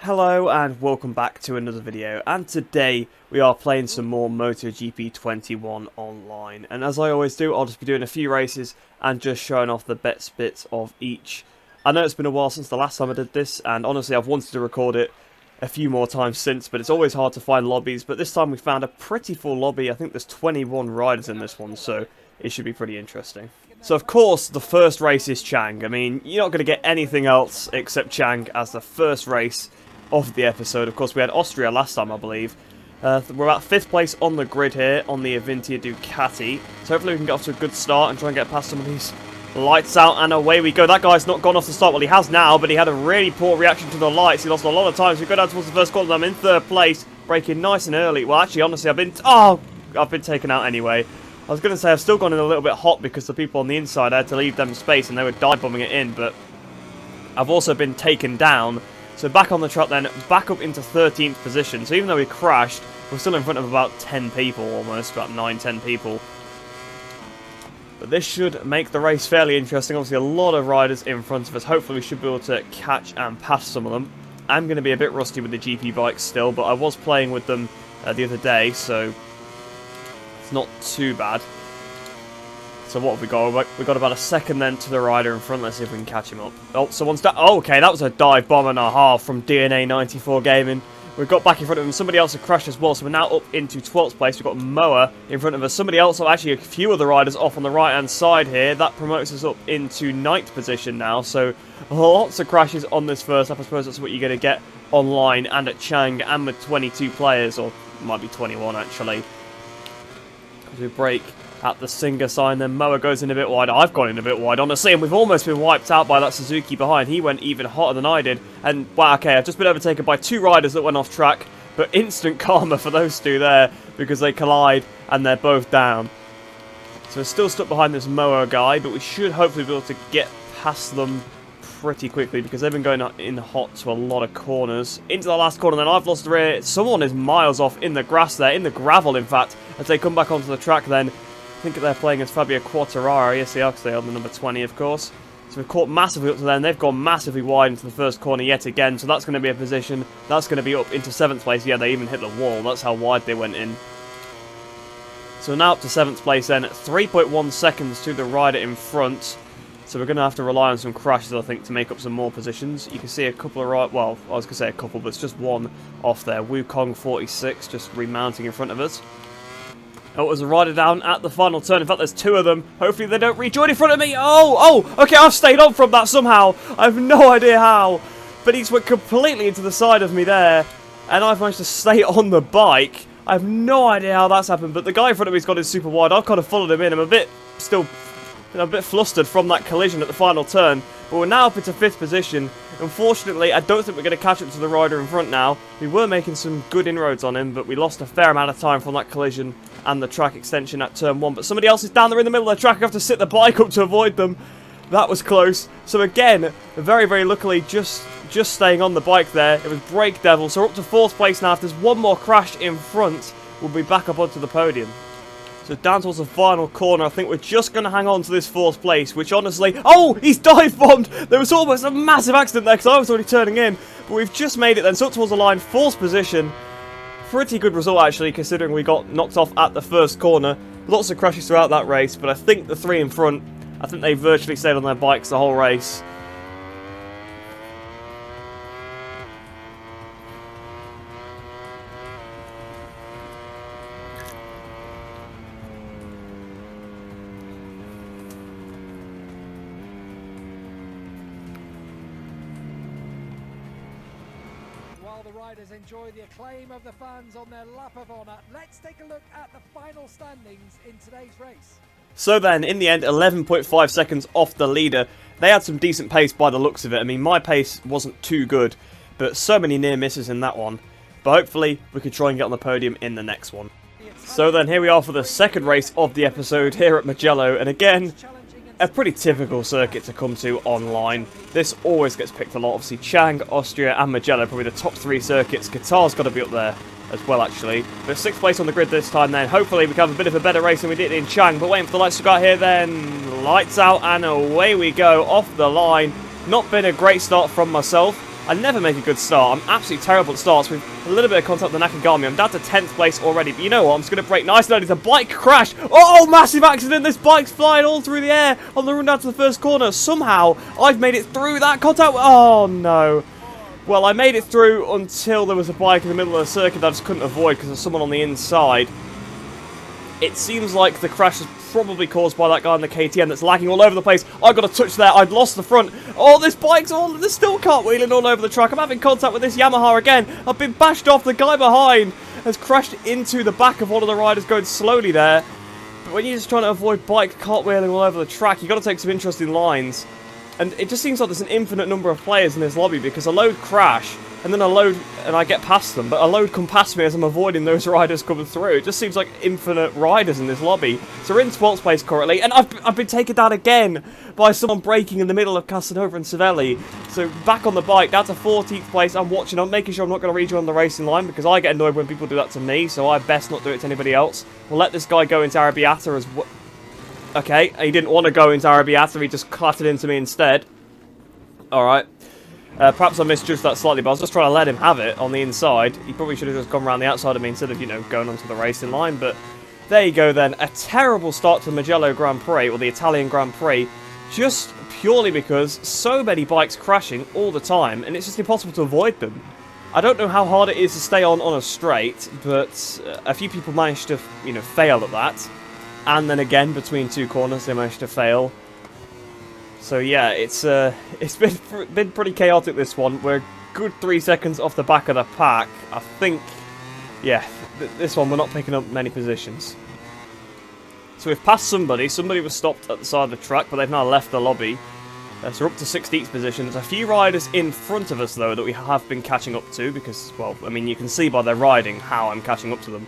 Hello and welcome back to another video, and today we are playing some more MotoGP 21 online, and as I always do, I'll just be doing a few races and just showing off the best bits of each. I know it's been a while since the last time I did this, and honestly I've wanted to record it a few more times since, but it's always hard to find lobbies, but this time we found a pretty full lobby. I think there's 21 riders in this one, so it should be pretty interesting. So of course, the first race is Chang. I mean, you're not going to get anything else except Chang as the first race of the episode. Of course, we had Austria last time, I believe. We're about 5th place on the grid here on the Avintia Ducati. So hopefully we can get off to a good start and try and get past some of these. Lights out and away we go. That guy's not gone off the start. Well, he has now, but he had a really poor reaction to the lights. He lost a lot of time. So we go down towards the first corner. I'm in 3rd place, braking nice and early. Well, actually, honestly, I've been taken out anyway. I was going to say I've still gone in a little bit hot because the people on the inside, I had to leave them space and they were dive bombing it in, but I've also been taken down. So back on the track then, back up into 13th position. So even though we crashed, we're still in front of about 10 people almost, about 9-10 people. But this should make the race fairly interesting. Obviously a lot of riders in front of us. Hopefully we should be able to catch and pass some of them. I'm going to be a bit rusty with the GP bikes still, but I was playing with them the other day, so it's not too bad. So what have we got? We've got about a second then to the rider in front. Let's see if we can catch him up. Oh, someone's down. Oh, okay, that was a dive bomb and a half from DNA 94 Gaming. We've got back in front of him. Somebody else had crashed as well, so we're now up into 12th place. We've got Moa in front of us. Somebody else, or actually a few other riders off on the right-hand side here. That promotes us up into 9th position now. So lots of crashes on this first lap. I suppose that's what you're going to get online and at Chang and with 22 players, or it might be 21 actually. As we break at the Singer sign, then Moa goes in a bit wide. I've gone in a bit wide, honestly, and we've almost been wiped out by that Suzuki behind. He went even hotter than I did, and wow, okay, I've just been overtaken by 2 riders that went off track, but instant karma for those 2 there, because they collide, and they're both down. So we're still stuck behind this Moa guy, but we should hopefully be able to get past them pretty quickly, because they've been going in hot to a lot of corners. Into the last corner, then I've lost the rear. Someone is miles off in the grass there, in the gravel, in fact, as they come back onto the track then. I think they're playing as Fabio Quartararo. Yes, they are, because they are the number 20, of course. So we've caught massively up to them. They've gone massively wide into the first corner yet again. So that's going to be a position. That's going to be up into 7th place. Yeah, they even hit the wall. That's how wide they went in. So now up to 7th place then. 3.1 seconds to the rider in front. So we're going to have to rely on some crashes, I think, to make up some more positions. You can see a couple of well, I was going to say a couple, but it's just one off there. Wukong 46 just remounting in front of us. Oh, there's a rider down at the final turn. In fact, there's 2 of them. Hopefully they don't rejoin in front of me. Okay, I've stayed on from that somehow. I have no idea how. But he's went completely into the side of me there. And I've managed to stay on the bike. I have no idea how that's happened. But the guy in front of me's got in super wide. I've kind of followed him in. I'm a bit flustered from that collision at the final turn. But we're now up into 5th position. Unfortunately, I don't think we're going to catch up to the rider in front now. We were making some good inroads on him, but we lost a fair amount of time from that collision and the track extension at turn 1. But somebody else is down there in the middle of the track. I have to sit the bike up to avoid them. That was close. So again, very, very luckily, just staying on the bike there. It was Brake Devil. So we're up to 4th place now. If there's one more crash in front, we'll be back up onto the podium. So down towards the final corner, I think we're just going to hang on to this 4th place, which honestly... Oh, he's dive bombed! There was almost a massive accident there, because I was already turning in. But we've just made it then, so up towards the line, 4th position. Pretty good result, actually, considering we got knocked off at the first corner. Lots of crashes throughout that race, but I think the 3 in front, I think they virtually stayed on their bikes the whole race. While the riders enjoy the acclaim of the fans on their lap of honour, let's take a look at the final standings in today's race. So then, in the end, 11.5 seconds off the leader. They had some decent pace by the looks of it. I mean, my pace wasn't too good, but so many near misses in that one. But hopefully, we could try and get on the podium in the next one. So then, here we are for the second race of the episode here at Mugello. And again, a pretty typical circuit to come to online. This always gets picked a lot. Obviously, Chang, Austria, and Mugello, probably the top 3 circuits. Qatar's got to be up there as well, actually. But 6th place on the grid this time, then. Hopefully, we can have a bit of a better race than we did in Chang. But waiting for the lights to go out here, then. Lights out, and away we go. Off the line. Not been a great start from myself. I never make a good start. I'm absolutely terrible at starts. With a little bit of contact with the Nakagami, I'm down to 10th place already. But you know what? I'm just going to brake nice and early. The bike crash. Oh, massive accident. This bike's flying all through the air on the run down to the first corner. Somehow, I've made it through that contact. Oh, no. Well, I made it through until there was a bike in the middle of the circuit that I just couldn't avoid because there's someone on the inside. It seems like the crash is probably caused by that guy in the KTM that's lagging all over the place. I got a touch there. I'd lost the front. Oh, this bike's all... There's still cartwheeling all over the track. I'm having contact with this Yamaha again. I've been bashed off. The guy behind has crashed into the back of one of the riders going slowly there. But when you're just trying to avoid bike cartwheeling all over the track, you've got to take some interesting lines. And it just seems like there's an infinite number of players in this lobby because a load crash, and then a load, and I get past them, but a load come past me as I'm avoiding those riders coming through. It just seems like infinite riders in this lobby. So we're in sports place currently, and I've been taken down again by someone braking in the middle of Casanova and Savelli. So back on the bike, down to 14th place. I'm watching, I'm making sure I'm not going to rejoin the racing line because I get annoyed when people do that to me, so I best not do it to anybody else. We'll let this guy go into Arrabbiata as well. Okay, he didn't want to go into Arrabbiata, he just clattered into me instead. Alright. Perhaps I misjudged that slightly, but I was just trying to let him have it on the inside. He probably should have just gone around the outside of me instead of, you know, going onto the racing line. But there you go then. A terrible start to the Mugello Grand Prix, or the Italian Grand Prix, just purely because so many bikes crashing all the time, and it's just impossible to avoid them. I don't know how hard it is to stay on a straight, but a few people managed to, you know, fail at that. And then again, between two corners, they managed to fail. So yeah, it's been pretty chaotic, this one. We're a good 3 seconds off the back of the pack. I think, yeah, this one we're not picking up many positions. So we've passed somebody. Somebody was stopped at the side of the track, but they've now left the lobby. So we're up to 16th position. There's a few riders in front of us, though, that we have been catching up to because, well, I mean, you can see by their riding how I'm catching up to them.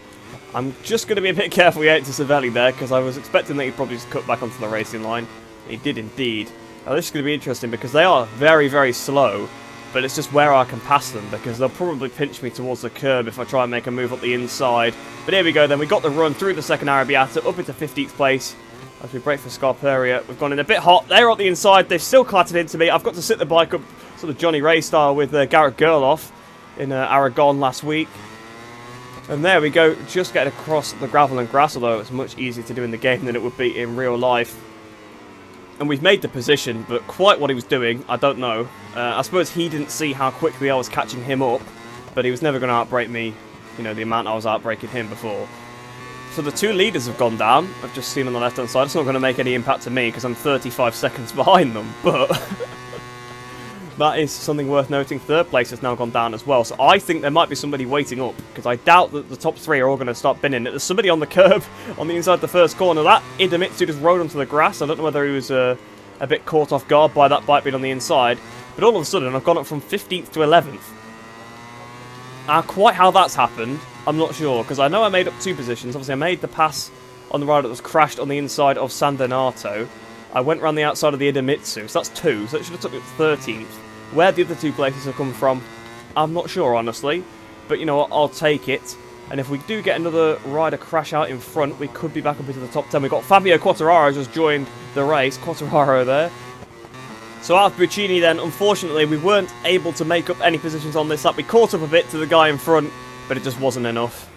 I'm just going to be a bit careful we ain't to Savelli there because I was expecting that he'd probably just cut back onto the racing line. He did indeed. Now this is going to be interesting because they are very, very slow, but it's just where I can pass them because they'll probably pinch me towards the curb if I try and make a move up the inside. But here we go then, we got the run through the second Arrabbiata up into 15th place as we break for Scarperia. We've gone in a bit hot, they're on the inside, they've still clattered into me. I've got to sit the bike up sort of Johnny Ray style with Garrett Gerloff in Aragon last week. And there we go, just getting across the gravel and grass, although it's much easier to do in the game than it would be in real life. And we've made the position, but quite what he was doing, I don't know. I suppose he didn't see how quickly I was catching him up, but he was never going to outbrake me, you know, the amount I was outbraking him before. So the two leaders have gone down. I've just seen on the left-hand side. It's not going to make any impact to me because I'm 35 seconds behind them, but that is something worth noting. Third place has now gone down as well, so I think there might be somebody waiting up because I doubt that the top three are all going to start binning. There's somebody on the curb on the inside of the first corner. That Idemitsu just rode onto the grass. I don't know whether he was a bit caught off guard by that bike being on the inside, but all of a sudden I've gone up from 15th to 11th. Quite how that's happened, I'm not sure, because I know I made up two positions. Obviously I made the pass on the rider that was crashed on the inside of San Donato. I went around the outside of the Idemitsu, so that's 2, so it should have took me to 13th. Where the other 2 places have come from, I'm not sure, honestly. But, you know what, I'll take it. And if we do get another rider crash out in front, we could be back up into the top 10. We've got Fabio Quartararo just joined the race. Quartararo there. So out of Buccini then, unfortunately, we weren't able to make up any positions on this lap. We caught up a bit to the guy in front, but it just wasn't enough.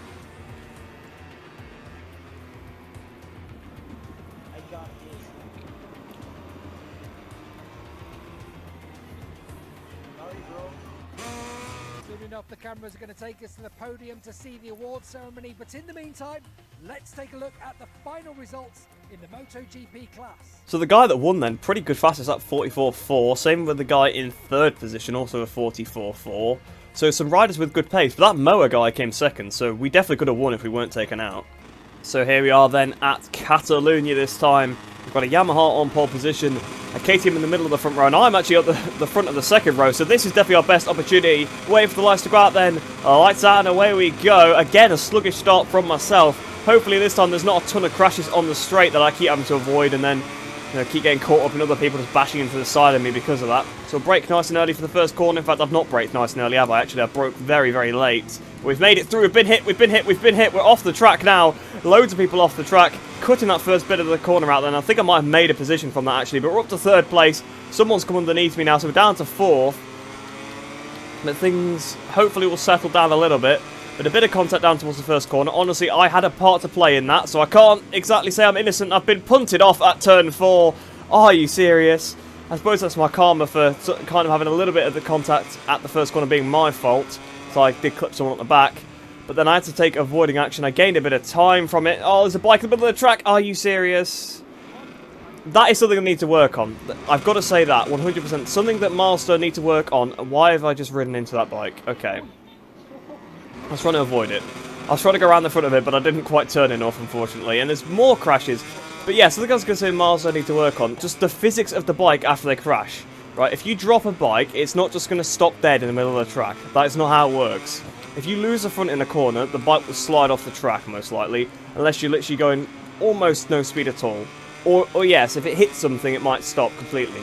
Enough, the cameras are going to take us to the podium to see the award ceremony, but in the meantime, let's take a look at the final results in the MotoGP class. So the guy that won then, pretty good fastest at 44.4, same with the guy in third position, also a 44.4. So some riders with good pace, but that Moa guy came second, so we definitely could have won if we weren't taken out. So here we are then at Catalunya this time. We've got a Yamaha on pole position, a KTM in the middle of the front row, and I'm actually at the front of the second row, so this is definitely our best opportunity. Wait for the lights to go out then. Lights out and away we go. Again, a sluggish start from myself. Hopefully this time there's not a ton of crashes on the straight that I keep having to avoid, and then keep getting caught up in other people just bashing into the side of me because of that. So brake nice and early for the first corner. In fact, I've not braked nice and early, have I? Actually, I broke very, very late. We've made it through. We've been hit. We've been hit. We've been hit. We're off the track now. Loads of people off the track. Cutting that first bit of the corner out then. I think I might have made a position from that, actually. But we're up to third place. Someone's come underneath me now, so we're down to fourth. But things hopefully will settle down a little bit. But a bit of contact down towards the first corner. Honestly, I had a part to play in that, so I can't exactly say I'm innocent. I've been punted off at turn 4. Are you serious? I suppose that's my karma for kind of having a little bit of the contact at the first corner being my fault. So I did clip someone at the back. But then I had to take avoiding action. I gained a bit of time from it. Oh, there's a bike in the middle of the track. Are you serious? That is something I need to work on. I've got to say that, 100%. Something that Milestone need to work on. Why have I just ridden into that bike? Okay. I was trying to avoid it. I was trying to go around the front of it, but I didn't quite turn enough, unfortunately. And there's more crashes. But yeah, something I was going to say Milestone need to work on. Just the physics of the bike after they crash. Right, if you drop a bike, it's not just going to stop dead in the middle of the track. That is not how it works. If you lose the front in a corner, the bike will slide off the track, most likely. Unless you're literally going almost no speed at all. Or yes, if it hits something, it might stop completely.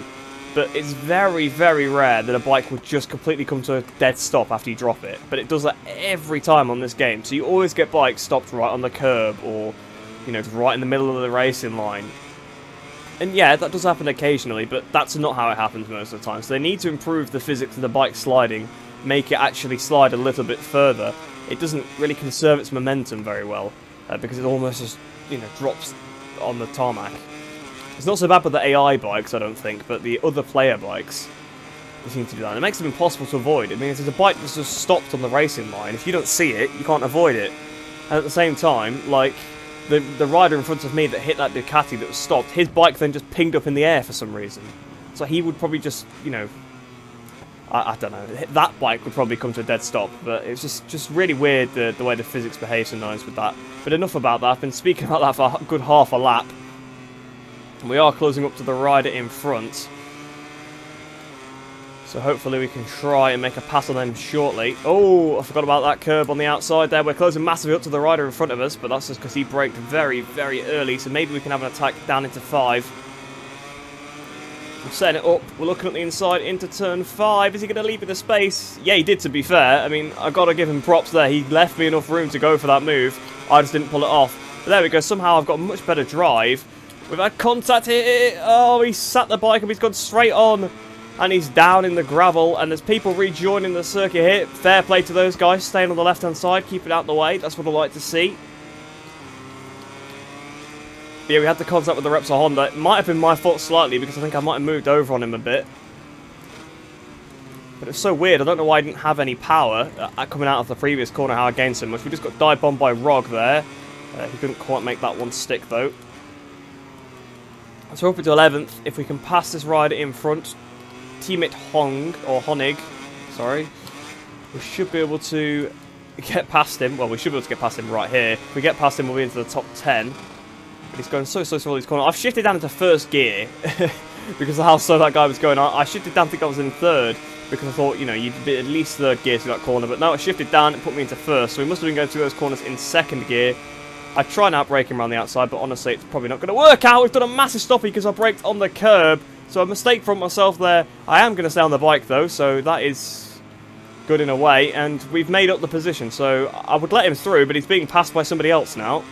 But it's very, very rare that a bike would just completely come to a dead stop after you drop it. But it does that every time on this game. So you always get bikes stopped right on the curb or, you know, right in the middle of the racing line. And yeah, that does happen occasionally, but that's not how it happens most of the time. So they need to improve the physics of the bike sliding, make it actually slide a little bit further. It doesn't really conserve its momentum very well, because it almost just, you know, drops on the tarmac. It's not so bad with the AI bikes, I don't think, but the other player bikes, they seem to do that. And it makes them impossible to avoid. I mean, if there's a bike that's just stopped on the racing line, if you don't see it, you can't avoid it. And at the same time, like, the rider in front of me that hit that Ducati that was stopped, his bike then just pinged up in the air for some reason. So he would probably just, you know, I don't know, that bike would probably come to a dead stop. But it's just really weird the way the physics behave sometimes with that. But enough about that. I've been speaking about that for a good half a lap. We are closing up to the rider in front. So hopefully we can try and make a pass on them shortly. Oh, I forgot about that curb on the outside there. We're closing massively up to the rider in front of us, but that's just because he braked very, very early. So maybe we can have an attack down into 5. We're setting it up. We're looking at the inside into turn 5. Is he going to leave me the space? Yeah, he did, to be fair. I mean, I've got to give him props there. He left me enough room to go for that move. I just didn't pull it off. But there we go. Somehow I've got a much better drive. We've had contact here. Oh, he sat the bike up. He's gone straight on. And he's down in the gravel. And there's people rejoining the circuit here. Fair play to those guys. Staying on the left-hand side. Keep it out of the way. That's what I like to see. But yeah, we had the contact with the Repsol Honda. It might have been my fault slightly because I think I might have moved over on him a bit. But it's so weird. I don't know why I didn't have any power coming out of the previous corner, how I gained so much. We just got dive bombed by Rog there. He couldn't quite make that one stick, though. So we're up to 11th. If we can pass this rider in front, teammate Honig, sorry, we should be able to get past him. Well, we should be able to get past him right here. If we get past him, we'll be into the top 10. But he's going so slow these corners. I've shifted down into first gear because of how slow that guy was going. I shifted down, I think I was in third because I thought, you know, you'd be at least third gear through that corner. But no, it shifted down and put me into first. So we must have been going through those corners in second gear. I try and outbrake him around the outside, but honestly, it's probably not going to work out. We've done a massive stoppie because I braked on the curb. So a mistake from myself there. I am going to stay on the bike, though, so that is good in a way. And we've made up the position, so I would let him through, but he's being passed by somebody else now.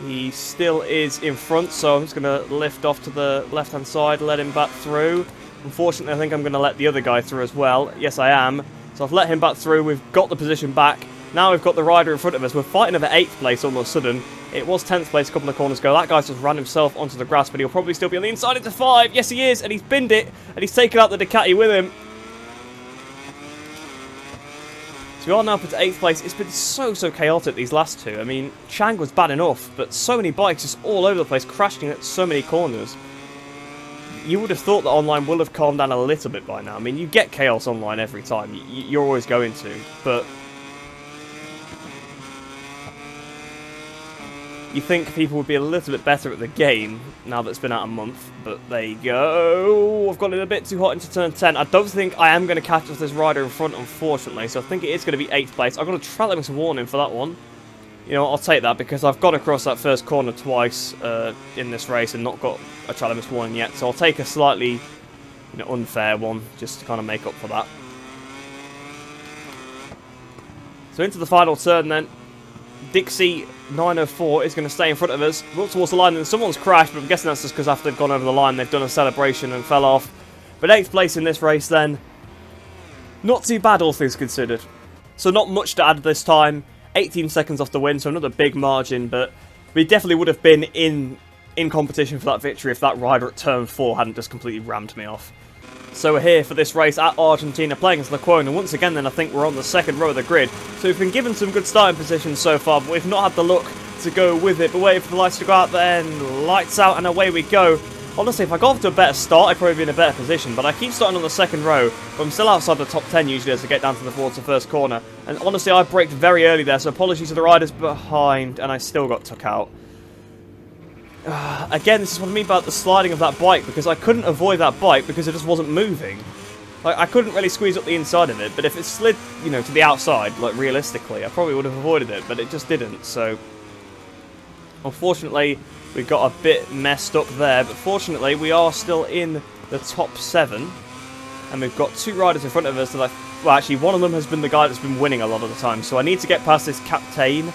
He still is in front, so I'm just going to lift off to the left-hand side, let him back through. Unfortunately, I think I'm going to let the other guy through as well. Yes, I am. So I've let him back through. We've got the position back. Now we've got the rider in front of us. We're fighting over 8th place all of a sudden. It was 10th place a couple of corners ago. That guy's just ran himself onto the grass, but he'll probably still be on the inside into 5. Yes, he is, and he's binned it, and he's taken out the Ducati with him. So we are now up to 8th place. It's been so chaotic, these last two. I mean, Chang was bad enough, but so many bikes just all over the place, crashing at so many corners. You would have thought that online will have calmed down a little bit by now. I mean, you get chaos online every time. You're always going to, but you think people would be a little bit better at the game now that it's been out a month, but there you go. I've got it a bit too hot into turn 10. I don't think I am going to catch up this rider in front, unfortunately, so I think it is going to be 8th place. I've got to try to warn him for that one. You know, I'll take that because I've got across that first corner twice in this race and not got a Tralamis warning yet, so I'll take a slightly, unfair one just to kind of make up for that. So into the final turn then. Dixie 904 is going to stay in front of us. We're up towards the line and someone's crashed, but I'm guessing that's just because after they've gone over the line they've done a celebration and fell off. But 8th place in this race then. Not too bad, all things considered. So not much to add this time. 18 seconds off the win, so another big margin, but we definitely would have been in competition for that victory if that rider at turn 4 hadn't just completely rammed me off. So we're here for this race at Argentina, playing as Leclerc, and once again then I think we're on the second row of the grid. So we've been given some good starting positions so far, but we've not had the luck to go with it. But waiting for the lights to go out then, lights out and away we go. Honestly, if I got off to a better start, I'd probably be in a better position, but I keep starting on the second row, but I'm still outside the top 10 usually as I get down towards the first corner. And honestly, I braked very early there, so apologies to the riders behind, and I still got took out. Again, this is what I mean about the sliding of that bike, because I couldn't avoid that bike because it just wasn't moving. Like, I couldn't really squeeze up the inside of it, but if it slid, you know, to the outside, like realistically, I probably would have avoided it, but it just didn't, so... Unfortunately, we got a bit messed up there, but fortunately, we are still in the top 7, and we've got 2 riders in front of us that well, actually, one of them has been the guy that's been winning a lot of the time, so I need to get past this captain.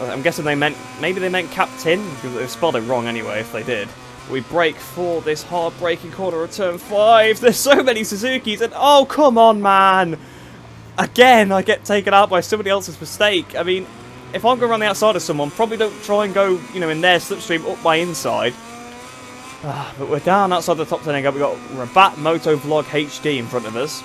I'm guessing maybe they meant captain, because they spelled it wrong anyway, if they did. We brake for this hard braking corner of turn 5. There's so many Suzukis, and oh, come on, man! Again, I get taken out by somebody else's mistake. I mean, if I'm going around the outside of someone, probably don't try and go, you know, in their slipstream up my inside. But we're down outside the top 10 again. We've got Rabat Moto Vlog HD in front of us.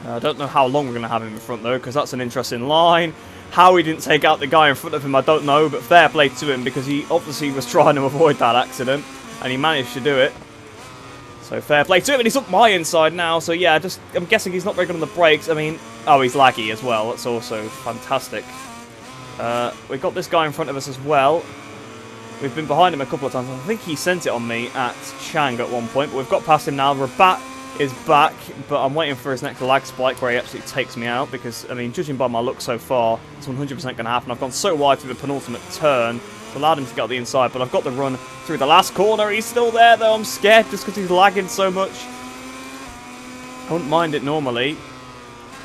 I don't know how long we're going to have him in front, though, because that's an interesting line. How he didn't take out the guy in front of him, I don't know, but fair play to him, because he obviously was trying to avoid that accident, and he managed to do it. So fair play to him, and he's up my inside now, so yeah, I'm guessing he's not very good on the brakes. I mean, oh, he's laggy as well, that's also fantastic. We've got this guy in front of us as well. We've been behind him a couple of times. I think he sent it on me at Chang at one point, but we've got past him now. Rabat is back, but I'm waiting for his next lag spike where he actually takes me out, because, I mean, judging by my luck so far, it's 100% going to happen. I've gone so wide through the penultimate turn, it's allowed him to get out the inside, but I've got the run through the last corner. He's still there, though. I'm scared just because he's lagging so much. I wouldn't mind it normally.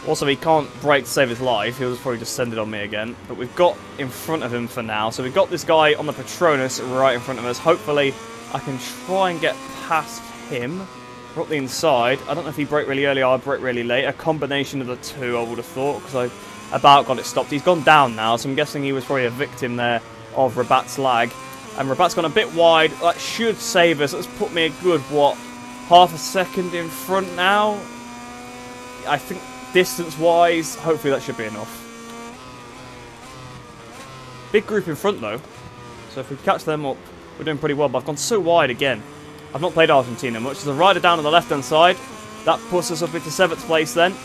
Also, he can't brake to save his life. He'll probably just send it on me again. But we've got in front of him for now. So we've got this guy on the Patronus right in front of us. Hopefully, I can try and get past him. We're up the inside. I don't know if he braked really early or I braked really late. A combination of the two, I would have thought, because I about got it stopped. He's gone down now, so I'm guessing he was probably a victim there of Rabat's lag. And Rabat's gone a bit wide. That should save us. That's put me a good, what, half a second in front now? I think distance-wise, hopefully that should be enough. Big group in front, though. So if we catch them up, we're doing pretty well. But I've gone so wide again. I've not played Argentina much. There's a rider down on the left-hand side. That puts us up into 7th place then.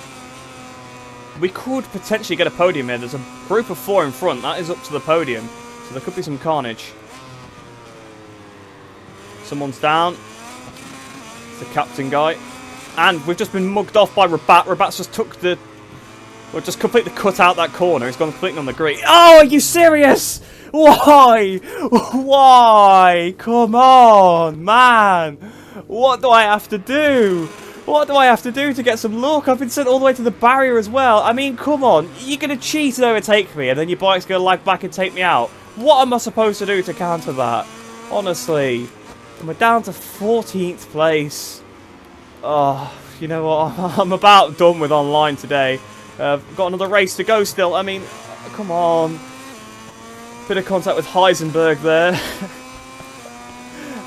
We could potentially get a podium here. There's a group of 4 in front. That is up to the podium. So there could be some carnage. Someone's down. It's the captain guy. And we've just been mugged off by Rabat. Rabat's just took the... Well, just completely cut out that corner. He's gone completely on the grid. Oh, are you serious? Why? Why? Come on, man. What do I have to do? What do I have to do to get some luck? I've been sent all the way to the barrier as well. I mean, come on. You're going to cheat and overtake me, and then your bike's going to lag back and take me out. What am I supposed to do to counter that? Honestly. And we're down to 14th place. Oh, you know what? I'm about done with online today. Got another race to go still. I mean, come on. Bit of contact with Heisenberg there.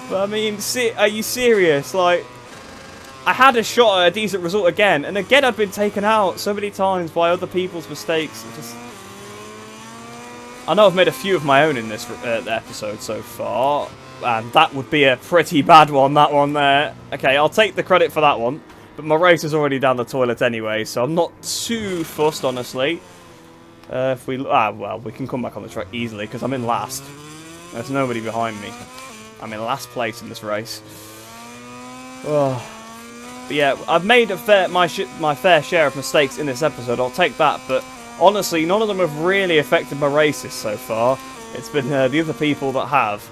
But I mean, are you serious? Like, I had a shot at a decent result again, and again I've been taken out so many times by other people's mistakes. I know I've made a few of my own in this episode so far, and that would be a pretty bad one, that one there. Okay, I'll take the credit for that one, but my race is already down the toilet anyway, so I'm not too fussed, honestly. Well, we can come back on the track easily, because I'm in last. There's nobody behind me. I'm in last place in this race. Oh. But yeah, I've made my fair share of mistakes in this episode, I'll take that, but honestly, none of them have really affected my races so far. It's been the other people that have.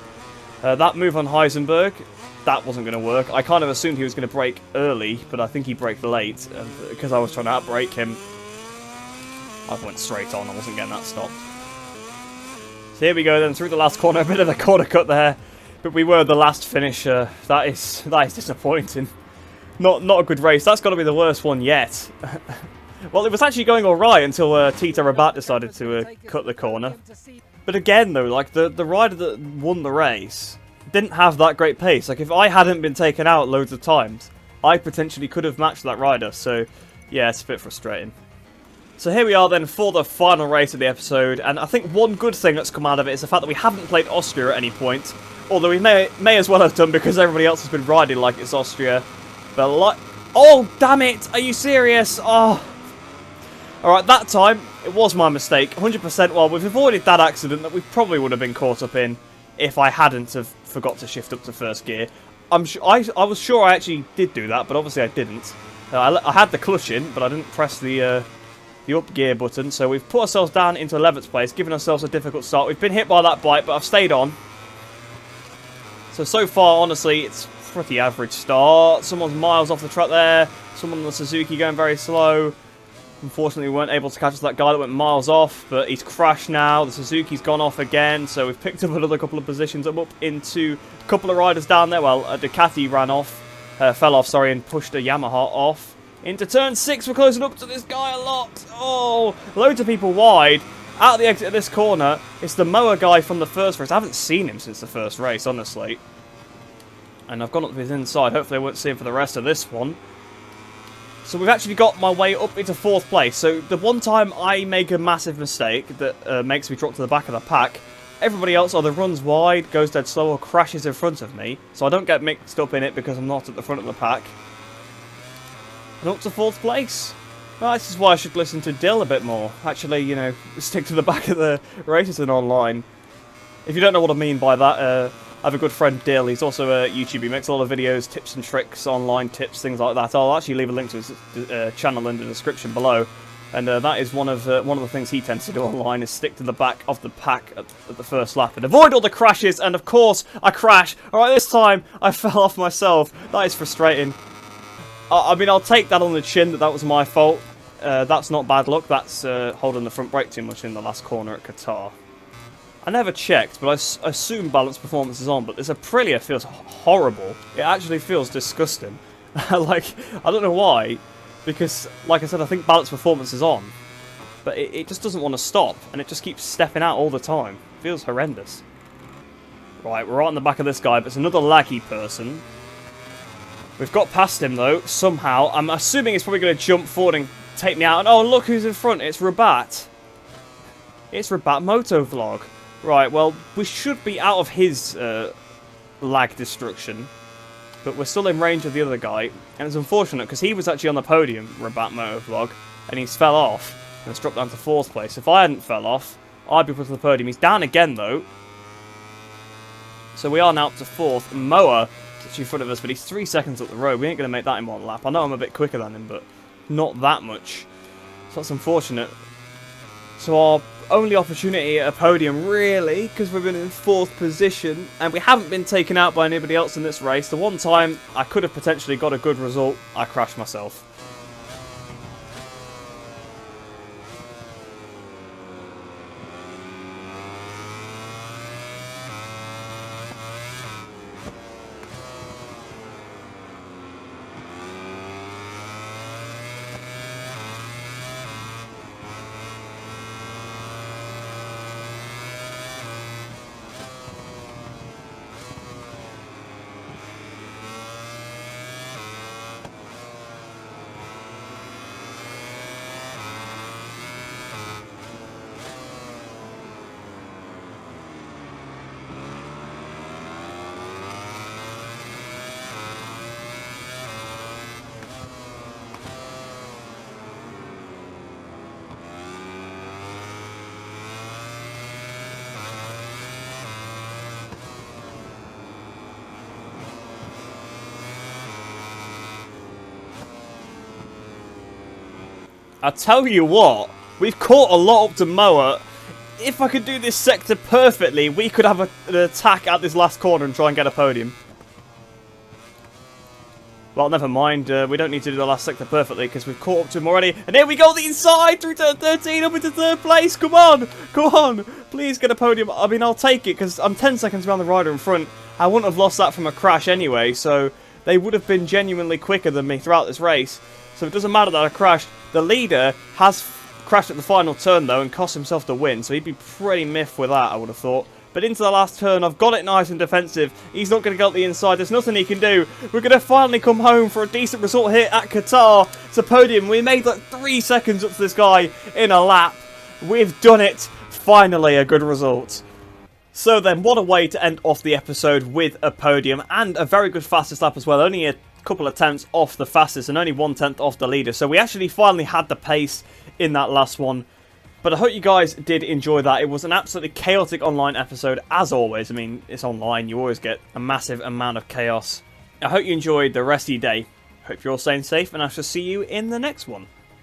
That move on Heisenberg, that wasn't going to work. I kind of assumed he was going to brake early, but I think he braked late, because I was trying to outbrake him. I went straight on, I wasn't getting that stopped. So here we go then, through the last corner, a bit of a corner cut there. But we were the last finisher. That is disappointing. Not a good race. That's got to be the worst one yet. Well, it was actually going alright until Tito Rabat decided to cut the corner. But again, though, like, the rider that won the race didn't have that great pace. Like, if I hadn't been taken out loads of times, I potentially could have matched that rider. So, yeah, it's a bit frustrating. So here we are then for the final race of the episode, and I think one good thing that's come out of it is the fact that we haven't played Austria at any point. Although we may as well have done because everybody else has been riding like it's Austria. But like... Oh, damn it! Are you serious? Oh... Alright, that time, it was my mistake. 100%, well, we've avoided that accident that we probably would have been caught up in if I hadn't have forgot to shift up to first gear. I was sure I actually did do that, but obviously I didn't. I had the clutch in, but I didn't press the up gear button, so we've put ourselves down into 11th place, giving ourselves a difficult start. We've been hit by that bike, but I've stayed on. So far, honestly, it's a pretty average start. Someone's miles off the track there. Someone on the Suzuki going very slow. Unfortunately, we weren't able to catch that guy that went miles off, but he's crashed now. The Suzuki's gone off again, so we've picked up another couple of positions. I'm up into a couple of riders down there. Well, a Ducati fell off, and pushed a Yamaha off. Into turn 6, we're closing up to this guy a lot. Oh, loads of people wide. Out of the exit of this corner, it's the Moa guy from the first race. I haven't seen him since the first race, honestly. And I've gone up to his inside. Hopefully I won't see him for the rest of this one. So we've actually got my way up into 4th place. So the one time I make a massive mistake that makes me drop to the back of the pack, everybody else either runs wide, goes dead slow, or crashes in front of me. So I don't get mixed up in it because I'm not at the front of the pack. And up to 4th place. Well, this is why I should listen to Dill a bit more. Actually, you know, stick to the back of the races and online. If you don't know what I mean by that, I have a good friend, Dill. He's also a YouTuber. He makes a lot of videos, tips and tricks, online tips, things like that. I'll actually leave a link to his channel in the description below. And that is one of the things he tends to do online, is stick to the back of the pack at the first lap and avoid all the crashes. And of course, I crash. All right, this time I fell off myself. That is frustrating. I mean, I'll take that on the chin that was my fault. That's not bad luck. That's holding the front brake too much in the last corner at Qatar. I never checked, but I assume balance performance is on, but this Aprilia feels horrible. It actually feels disgusting. Like, I don't know why, because, like I said, I think balance performance is on, but it just doesn't want to stop, and it just keeps stepping out all the time. It feels horrendous. Right, we're right on the back of this guy, but it's another laggy person. We've got past him, though, somehow. I'm assuming he's probably going to jump forward and take me out, and oh, look who's in front. It's Rabat. It's Rabat Motovlog. Right, well, we should be out of his lag destruction, but we're still in range of the other guy, and it's unfortunate because he was actually on the podium, Rabat Motovlog, and he's fell off and has dropped down to 4th place. If I hadn't fell off, I'd be put to the podium. He's down again, though, so we are now up to 4th. Moa is actually in front of us, but he's 3 seconds up the road. We ain't going to make that in one lap. I know I'm a bit quicker than him, but not that much, so that's unfortunate. So our only opportunity at a podium, really, because we've been in 4th position, and we haven't been taken out by anybody else in this race. The one time I could have potentially got a good result, I crashed myself. I tell you what, we've caught a lot up to Moa. If I could do this sector perfectly, we could have an attack at this last corner and try and get a podium. Well, never mind. We don't need to do the last sector perfectly because we've caught up to him already. And here we go, the inside through turn 13 up into 3rd place. Come on, come on. Please get a podium. I mean, I'll take it because I'm 10 seconds behind the rider in front. I wouldn't have lost that from a crash anyway, so they would have been genuinely quicker than me throughout this race. So it doesn't matter that I crashed. The leader has crashed at the final turn though and cost himself the win, so he'd be pretty miffed with that, I would have thought. But into the last turn, I've got it nice and defensive. He's not going to go up the inside. There's nothing he can do. We're going to finally come home for a decent result here at Qatar. It's a podium. We made like 3 seconds up to this guy in a lap. We've done it. Finally, a good result. So then, what a way to end off the episode with a podium and a very good fastest lap as well. Only a couple of tenths off the fastest and only 1/10 off the leader. So we actually finally had the pace in that last one. But I hope you guys did enjoy that. It was an absolutely chaotic online episode, as always. I mean, it's online. You always get a massive amount of chaos. I hope you enjoyed the rest of your day. Hope you're all staying safe, and I shall see you in the next one.